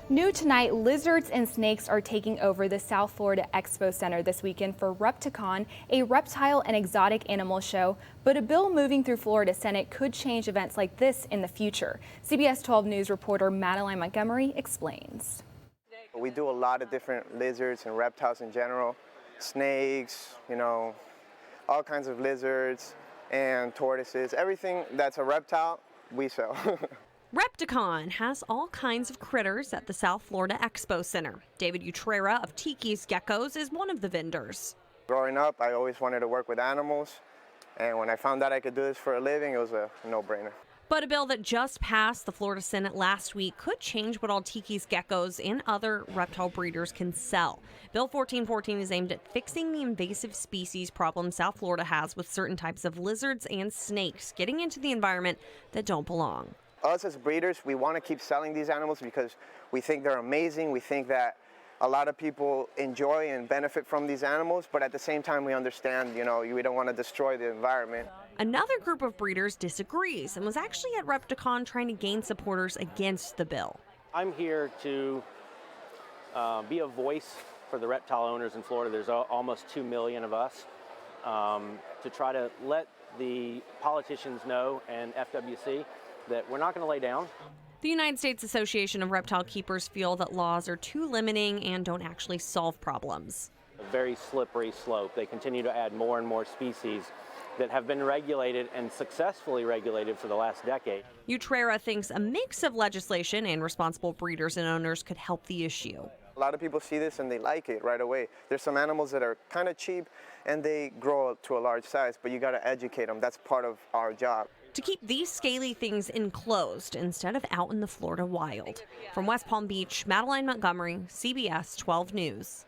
New tonight, lizards and snakes are taking over the South Florida Expo Center this weekend for Repticon, a reptile and exotic animal show. But a bill moving through Florida Senate could change events like this in the future. CBS 12 News reporter Madeline Montgomery explains. We do a lot of different lizards and reptiles in general, snakes, all kinds of lizards and tortoises. Everything that's a reptile, we sell. Repticon has all kinds of critters at the South Florida Expo Center. David Utrera of Tiki's Geckos is one of the vendors. Growing up, I always wanted to work with animals, and when I found out I could do this for a living, it was a no-brainer. But a bill that just passed the Florida Senate last week could change what all Tiki's Geckos and other reptile breeders can sell. Bill 1414 is aimed at fixing the invasive species problem South Florida has with certain types of lizards and snakes getting into the environment that don't belong. Us as breeders, we want to keep selling these animals because we think they're amazing. We think that a lot of people enjoy and benefit from these animals, but at the same time we understand, we don't want to destroy the environment. Another group of breeders disagrees and was actually at Repticon trying to gain supporters against the bill. I'm here to be a voice for the reptile owners in Florida. There's almost 2 million of us, to try to let the politicians know and FWC that we're not going to lay down. The United States Association of Reptile Keepers feel that laws are too limiting and don't actually solve problems. A very slippery slope. They continue to add more and more species that have been regulated and successfully regulated for the last decade. Utrera thinks a mix of legislation and responsible breeders and owners could help the issue. A lot of people see this and they like it right away. There's some animals that are kind of cheap and they grow to a large size, but you got to educate them. That's part of our job. To keep these scaly things enclosed instead of out in the Florida wild. From West Palm Beach, Madeline Montgomery, CBS 12 News.